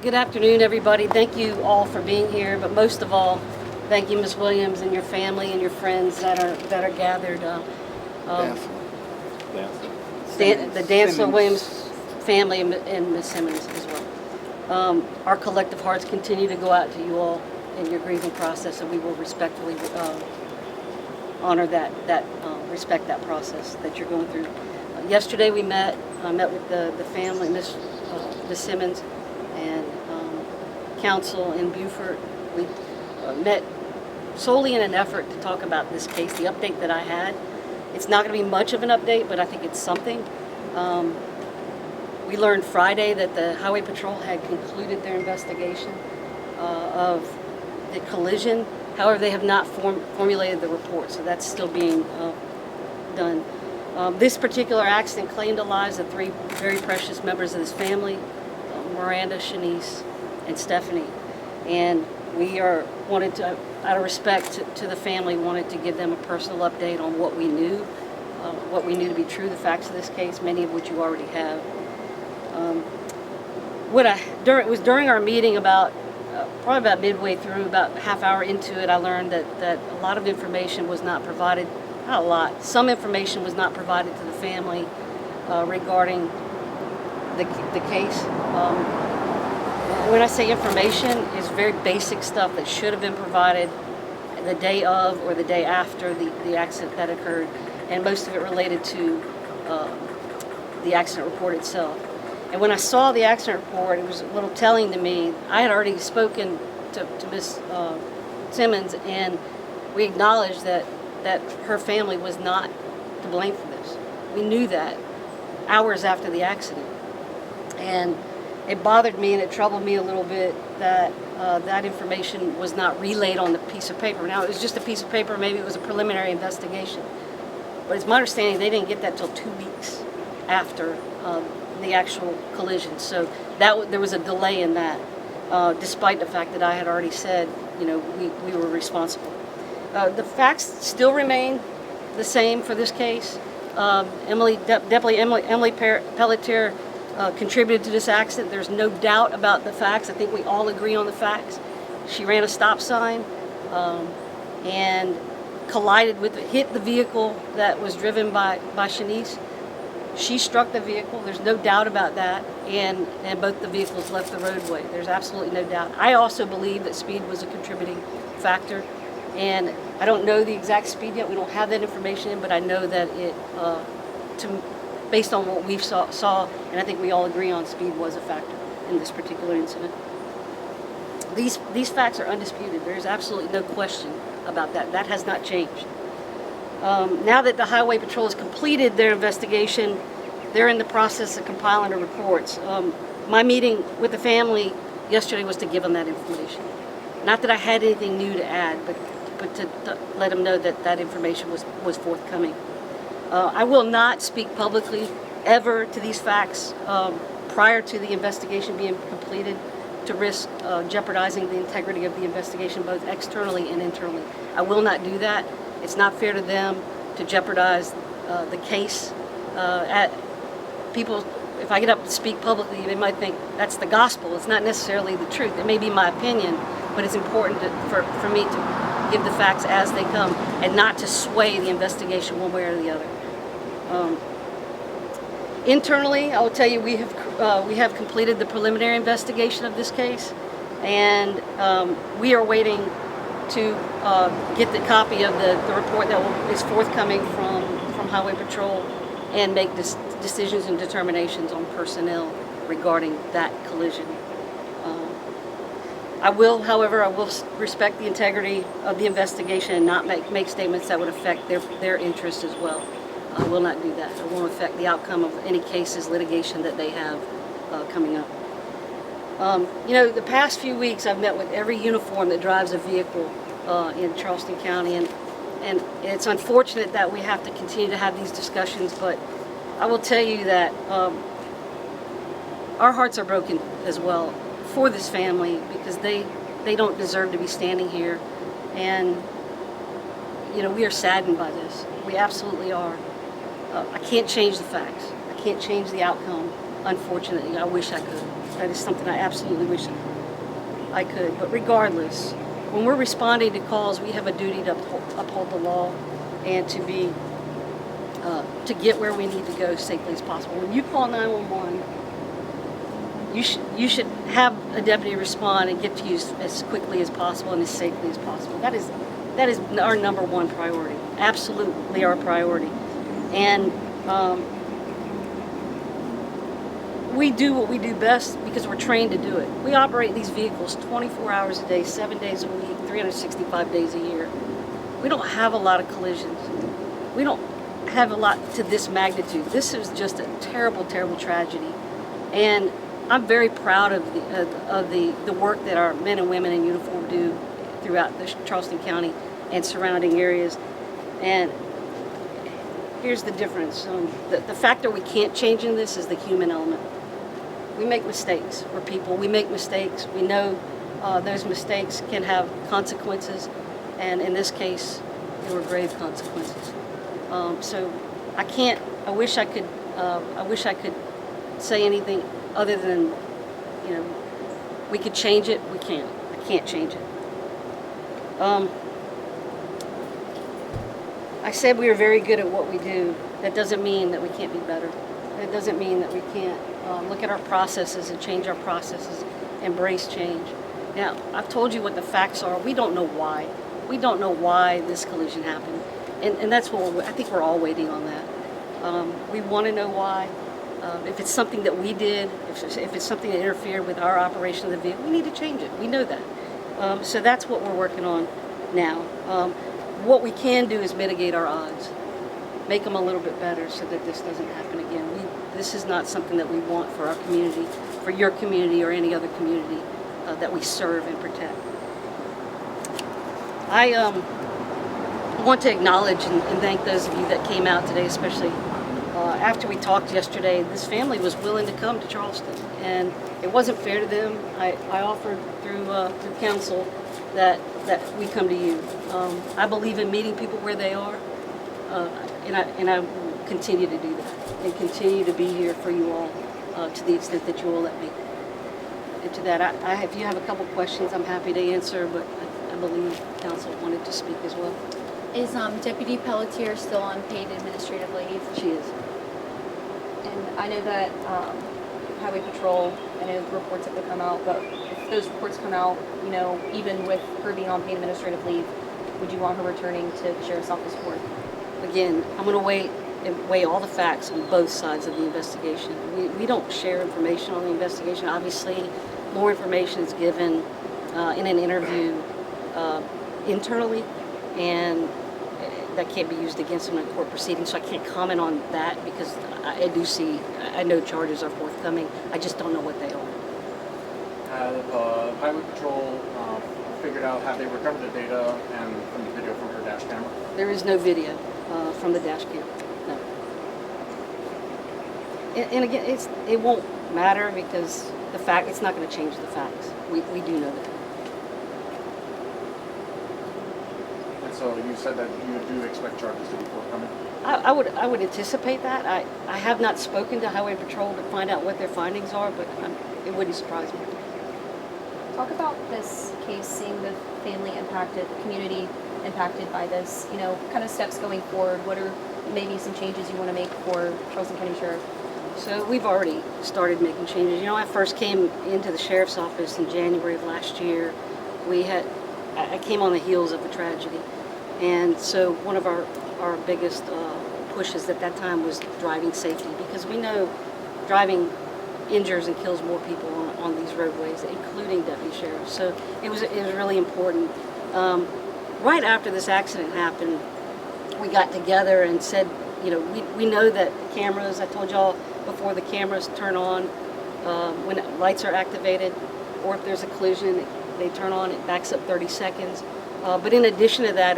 Good afternoon, everybody. Thank you all for being here, but most of all, thank you, Ms. Williams, and your family and your friends that are gathered. The Dantzler-Williams family and Ms. Simmons as well. Our collective hearts continue to go out to you all in your grieving process, and we will respectfully honor respect that process that you're going through. Yesterday we met with the family, Ms. Simmons, and counsel in Beaufort. We met solely in an effort to talk about this case, the update that I had. It's not going to be much of an update, but I think it's something. We learned Friday that the Highway Patrol had concluded their investigation of the collision. However, they have not formulated the report, so that's still being done. This particular accident claimed the lives of three very precious members of this family, Miranda, Shanice, and Stephanie. And we wanted to, out of respect to the family, wanted to give them a personal update on what we knew to be true, the facts of this case, many of which you already have. It was during our meeting probably about midway through, about a half hour into it, I learned that a lot of information was not provided, not a lot, some information was not provided to the family regarding the case. When I say information, it's very basic stuff that should have been provided the day of or the day after the accident that occurred, and most of it related to the accident report itself. And when I saw the accident report, it was a little telling to me. I had already spoken to Ms. Simmons, and we acknowledged that her family was not to blame for this. We knew that hours after the accident. And it bothered me and it troubled me a little bit that that information was not relayed on the piece of paper. Now, it was just a piece of paper, maybe it was a preliminary investigation. But it's my understanding they didn't get that till 2 weeks after the actual collision. So there was a delay in that, despite the fact that I had already said, we were responsible. The facts still remain the same for this case. Deputy Emily Pelletier contributed to this accident. There's no doubt about the facts. I think we all agree on the facts. She ran a stop sign and hit the vehicle that was driven by Shanice. She struck the vehicle. There's no doubt about that. And both the vehicles left the roadway. There's absolutely no doubt. I also believe that speed was a contributing factor. And I don't know the exact speed yet. We don't have that information, but I know that based on what we saw, and I think we all agree on, speed was a factor in this particular incident. These facts are undisputed. There's absolutely no question about that. That has not changed. Now that the Highway Patrol has completed their investigation, they're in the process of compiling the reports. My meeting with the family yesterday was to give them that information. Not that I had anything new to add, but to let them know that information was forthcoming. I will not speak publicly ever to these facts prior to the investigation being completed, to risk jeopardizing the integrity of the investigation both externally and internally. I will not do that. It's not fair to them to jeopardize the case. People, if I get up to speak publicly, they might think that's the gospel. It's not necessarily the truth. It may be my opinion, but it's important for me to give the facts as they come and not to sway the investigation one way or the other. Internally, I will tell you we have completed the preliminary investigation of this case, and we are waiting to get the copy of the report that is forthcoming from Highway Patrol and make decisions and determinations on personnel regarding that collision. However, I will respect the integrity of the investigation and not make statements that would affect their interests as well. I will not do that. It won't affect the outcome of any cases, litigation that they have coming up. The past few weeks I've met with every uniform that drives a vehicle in Charleston County, and it's unfortunate that we have to continue to have these discussions, but I will tell you that our hearts are broken as well for this family, because they don't deserve to be standing here, and we are saddened by this. We absolutely are. I can't change the facts. I can't change the outcome, unfortunately. I wish I could. That is something I absolutely wish I could. But regardless, when we're responding to calls, we have a duty to uphold the law and to get where we need to go safely as possible. When you call 911, you should have a deputy respond and get to you as quickly as possible and as safely as possible. That is our number one priority. Absolutely our priority. And we do what we do best because we're trained to do it. We operate these vehicles 24 hours a day, 7 days a week, 365 days a year. We don't have a lot of collisions. We don't have a lot to this magnitude. This is just a terrible, terrible tragedy. And I'm very proud of the work that our men and women in uniform do throughout the Charleston County and surrounding areas. And here's the difference. The factor we can't change in this is the human element. We make mistakes. We're people. We make mistakes. We know those mistakes can have consequences, and in this case, there were grave consequences. So I wish I could say anything other than, we could change it. We can't. I can't change it. I said we are very good at what we do. That doesn't mean that we can't be better. It doesn't mean that we can't look at our processes and change our processes, embrace change. Now, I've told you what the facts are. We don't know why. We don't know why this collision happened. And that's what I think we're all waiting on that. We want to know why. If it's something that we did, if it's something that interfered with our operation of the vehicle, we need to change it. We know that. So that's what we're working on now. What we can do is mitigate our odds, make them a little bit better so that this doesn't happen again. This is not something that we want for our community, for your community or any other community that we serve and protect. I want to acknowledge and thank those of you that came out today, especially after we talked yesterday. This family was willing to come to Charleston, and it wasn't fair to them. I offered through council that we come to you. I believe in meeting people where they are, and I will continue to do that and continue to be here for you all to the extent that you will let me. And to that, if you have a couple questions, I'm happy to answer, but I believe council wanted to speak as well. Is Deputy Pelletier still on paid administrative leave? She is. And I know that Highway Patrol, I know reports have to come out, but if those reports come out, even with her being on paid administrative leave, would you want her returning to the Sheriff's Office work? Again, I'm going to weigh all the facts on both sides of the investigation. We don't share information on the investigation. Obviously, more information is given in an interview internally, and that can't be used against them in court proceedings, so I can't comment on that because I know charges are forthcoming. I just don't know what they are. Have Highway Patrol figured out, have they recovered the data and from the video from her dash camera? There is no video from the dash cam, no. And again, it won't matter because it's not going to change the facts. We do know that. So you said that you do expect charges to be forthcoming? I would anticipate that. I have not spoken to Highway Patrol to find out what their findings are, but it wouldn't surprise me. Talk about this case, seeing the family impacted, the community impacted by this, kind of steps going forward. What are maybe some changes you want to make for Charleston County Sheriff? So we've already started making changes. I first came into the Sheriff's Office in January of last year. I came on the heels of a tragedy. And so one of our biggest pushes at that time was driving safety, because we know driving injures and kills more people on these roadways, including deputy sheriffs. So it was really important. Right after this accident happened, we got together and said, we know that the cameras, I told y'all before, the cameras turn on when lights are activated, or if there's a collision, they turn on, it backs up 30 seconds. But in addition to that,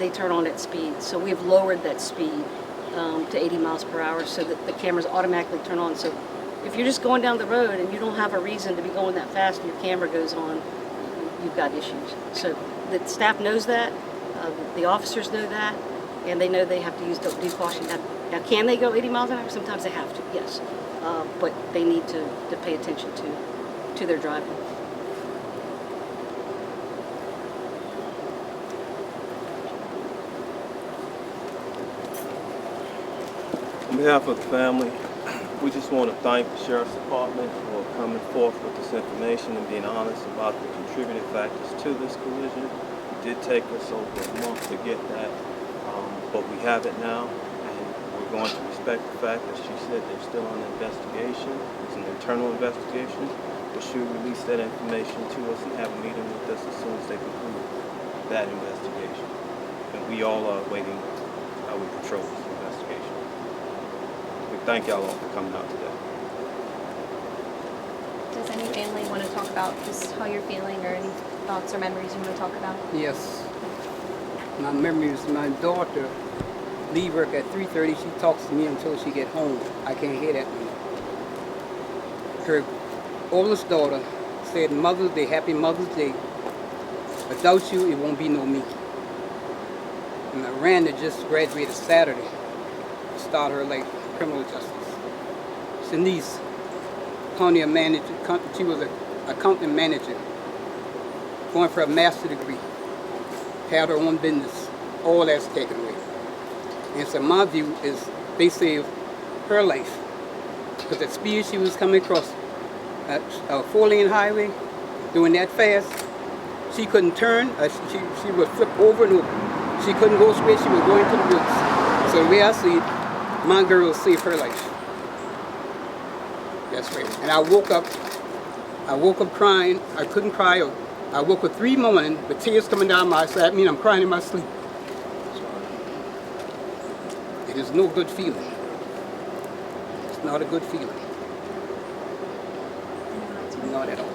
they turn on at speed. So we've lowered that speed to 80 miles per hour so that the cameras automatically turn on. So if you're just going down the road and you don't have a reason to be going that fast and your camera goes on, you've got issues. So the staff knows that, the officers know that, and they know they have to use due caution. Now, can they go 80 miles an hour? Sometimes they have to, yes. But they need to pay attention to to their driveway. On behalf of the family, we just want to thank the Sheriff's Department for coming forth with this information and being honest about the contributing factors to this collision. It did take us over a month to get that, but we have it now, and we're going to respect the fact that she said they're still on investigation. It's an internal investigation, but she'll release that information to us and have a meeting with us as soon as they conclude that investigation. And we all are waiting how we control this investigation. We thank y'all all for coming out today. Does any family want to talk about just how you're feeling or any thoughts or memories you want to talk about? Yes. My memories, my daughter leave work at 3:30. She talks to me until she get home. I can't hear that anymore. Her oldest daughter said, Mother's Day, Happy Mother's Day. Without you, it won't be no me. And Miranda just graduated Saturday. Started her life in criminal justice. Shanice, county manager, she was an accounting manager, going for a master's degree. Had her own business, all that's taken away. And so my view is they saved her life. Because the speed she was coming across a 4-lane highway, doing that fast, she couldn't turn, she would flip over and over. She couldn't go straight, she was going to the woods. So the way I see it, my girl saved her life. That's right. And I woke up crying. I couldn't cry. I woke up 3 morning with tears coming down my eyes. So that means I'm crying in my sleep. It is no good feeling. It's not a good feeling. Not at all.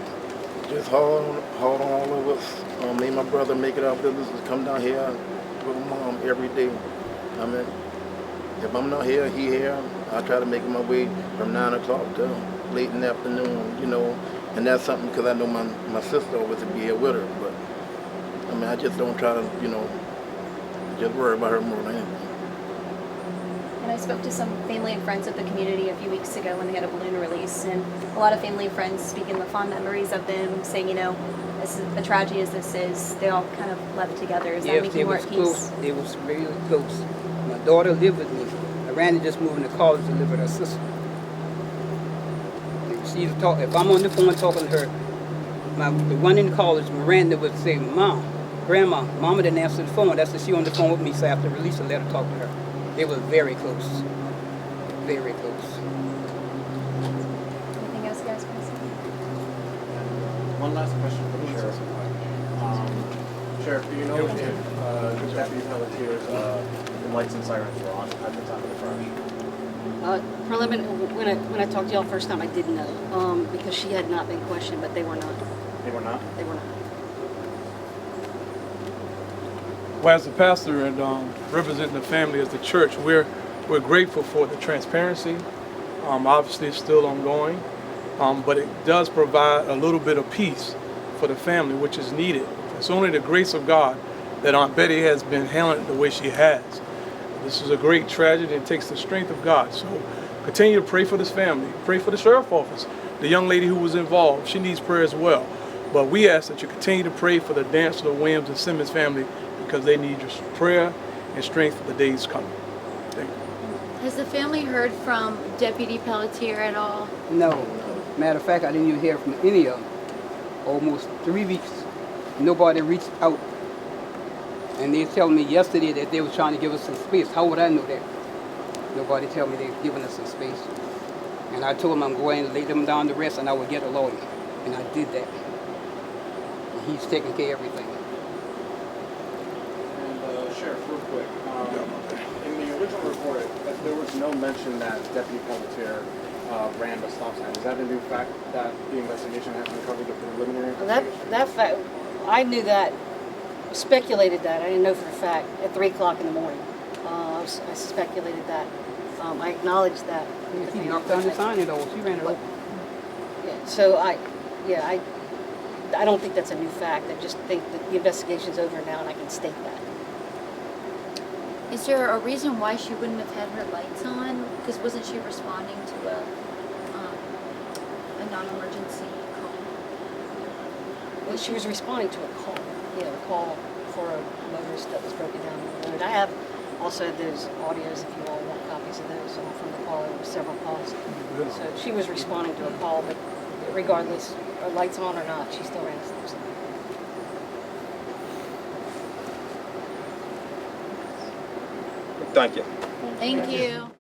Just hard on all of us. Me and my brother make it our business to come down here with Mom every day. I mean, if I'm not here, he here. I try to make my way from 9 o'clock to late in the afternoon, you know. And that's something because I know my sister always would be here with her. But, I mean, I just don't try to, you know, just worry about her more than anything. And I spoke to some family and friends of the community a few weeks ago when they had a balloon release, and a lot of family and friends speaking the fond memories of them, saying, you know, as a tragedy as this is, they all kind of left together. Does that make you more at peace? Close. They was really close. My daughter lived with me. Miranda just moved into college to live with her sister. If I'm on the phone talking to her, the one in college, Miranda would say, Mom, Grandma, Mama didn't answer the phone. That's why she on the phone with me, so I have to release a letter to talk to her. They were very close. Very close. Anything else you guys want to say? One last question for the sheriff. Sheriff, do you know if Deputy Pelletier's lights and sirens were on at the time of the crash? When I talked to y'all first time, I didn't know because she had not been questioned, but they were not. They were not? They were not. Well, as the pastor and representing the family as the church, we're grateful for the transparency. Obviously, it's still ongoing, but it does provide a little bit of peace for the family, which is needed. It's only the grace of God that Aunt Betty has been handling it the way she has. This is a great tragedy. It takes the strength of God. So continue to pray for this family. Pray for the sheriff's office. The young lady who was involved, she needs prayer as well. But we ask that you continue to pray for the Dantzler-Williams and Simmons family because they need your prayer and strength for the days coming. Thank you. Has the family heard from Deputy Pelletier at all? No. Matter of fact, I didn't even hear from any of them. Almost 3 weeks, nobody reached out. And they tell me yesterday that they were trying to give us some space. How would I know that? Nobody tell me they're giving us some space. And I told them I'm going to lay them down to rest and I would get a lawyer. And I did that. And he's taking care of everything. And Sheriff, real quick, in the original report, there was no mention that Deputy Pelletier ran the stop sign. Is that a new fact that the investigation has uncovered, the preliminary investigation? That fact, I knew that, speculated that. I didn't know for a fact at 3 o'clock in the morning. I speculated that. I acknowledged that. She knocked down the sign, she ran it over. Yeah, so I don't think that's a new fact. I just think that the investigation's over now and I can state that. Is there a reason why she wouldn't have had her lights on? Because wasn't she responding to a non-emergency call? Well, she was responding to a call. Yeah, a call for a motorist that was broken down on the road. I have also had those audios if you all want copies of those from the call. There were several calls. So she was responding to a call, but regardless, are lights on or not, she still ran a stop sign. Thank you. Thank you.